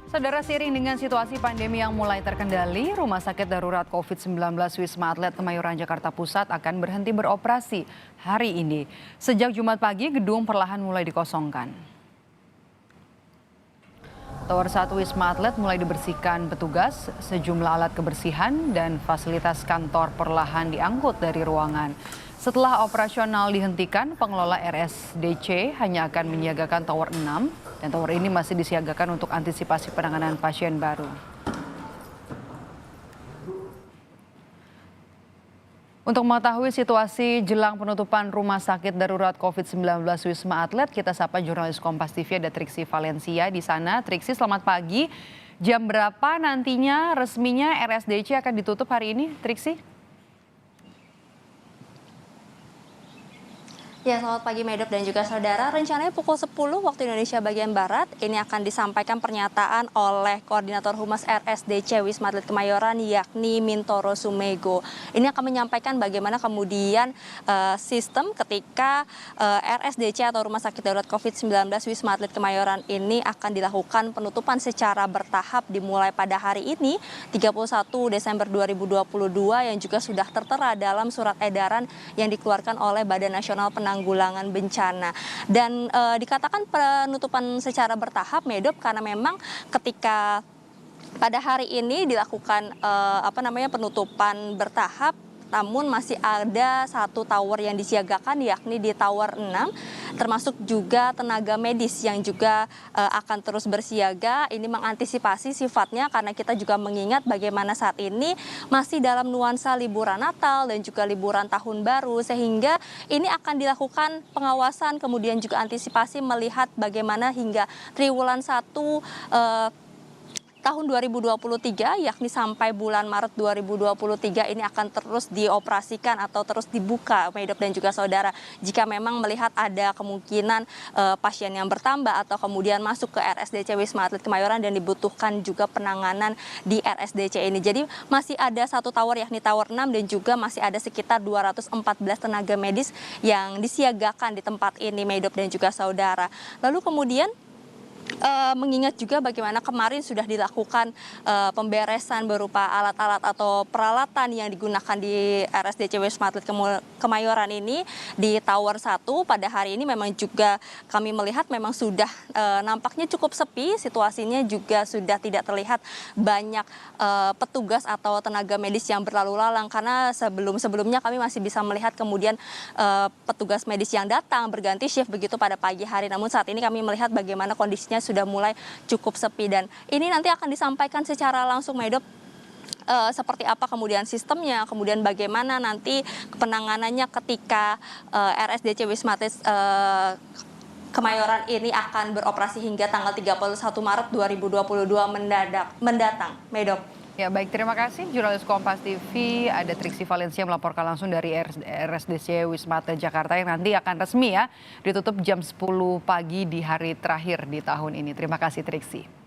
Saudara, seiring dengan situasi pandemi yang mulai terkendali, Rumah Sakit Darurat COVID-19 Wisma Atlet Kemayoran Jakarta Pusat akan berhenti beroperasi hari ini. Sejak Jumat pagi, gedung perlahan mulai dikosongkan. Tower 1 Wisma Atlet mulai dibersihkan petugas, sejumlah alat kebersihan dan fasilitas kantor perlahan diangkut dari ruangan. Setelah operasional dihentikan, pengelola RSDC hanya akan menyiagakan Tower 6 dan tower ini masih disiagakan untuk antisipasi penanganan pasien baru. Untuk mengetahui situasi jelang penutupan Rumah Sakit Darurat COVID-19 Wisma Atlet, kita sapa jurnalis Kompas TV ada Triksi Valencia di sana. Triksi, selamat pagi. Jam berapa nantinya resminya RSDC akan ditutup hari ini, Triksi? Ya, selamat pagi Medop dan juga saudara. Rencananya pukul 10 waktu Indonesia bagian Barat, ini akan disampaikan pernyataan oleh Koordinator Humas RSDC Wisma Atlet Kemayoran yakni Mintoro Sumego. Ini akan menyampaikan bagaimana kemudian sistem ketika RSDC atau Rumah Sakit Darurat COVID-19 Wisma Atlet Kemayoran ini akan dilakukan penutupan secara bertahap dimulai pada hari ini 31 Desember 2022 yang juga sudah tertera dalam surat edaran yang dikeluarkan oleh Badan Nasional Penanggulangan Bencana. Dan dikatakan penutupan secara bertahap, Medop, karena memang ketika pada hari ini dilakukan penutupan bertahap, namun masih ada satu tower yang disiagakan yakni di Tower 6, termasuk juga tenaga medis yang juga akan terus bersiaga. Ini mengantisipasi sifatnya karena kita juga mengingat bagaimana saat ini masih dalam nuansa liburan Natal dan juga liburan Tahun Baru, sehingga ini akan dilakukan pengawasan kemudian juga antisipasi melihat bagaimana hingga triwulan 1 tahun 2023 yakni sampai bulan Maret 2023 ini akan terus dioperasikan atau terus dibuka, Medop dan juga saudara, jika memang melihat ada kemungkinan pasien yang bertambah atau kemudian masuk ke RSDC Wisma Atlet Kemayoran dan dibutuhkan juga penanganan di RSDC ini. Jadi masih ada satu tower yakni Tower 6 dan juga masih ada sekitar 214 tenaga medis yang disiagakan di tempat ini, Medop dan juga saudara. Lalu kemudian mengingat juga bagaimana kemarin sudah dilakukan pemberesan berupa alat-alat atau peralatan yang digunakan di RSDC Wisma Atlet Kemayoran ini di Tower 1. Pada hari ini memang juga kami melihat memang sudah nampaknya cukup sepi, situasinya juga sudah tidak terlihat banyak petugas atau tenaga medis yang berlalu lalang, karena sebelumnya kami masih bisa melihat kemudian petugas medis yang datang berganti shift begitu pada pagi hari. Namun saat ini kami melihat bagaimana kondisinya sudah mulai cukup sepi, dan ini nanti akan disampaikan secara langsung, Medop, seperti apa kemudian sistemnya, kemudian bagaimana nanti penanganannya ketika RSDC Wisma Atlet Kemayoran ini akan beroperasi hingga tanggal 31 Maret 2022 mendatang, Medop. Ya baik, terima kasih jurnalis Kompas TV ada Triksi Valencia melaporkan langsung dari RSDC Wisma Atlet Jakarta yang nanti akan resmi ya ditutup jam 10 pagi di hari terakhir di tahun ini. Terima kasih Triksi.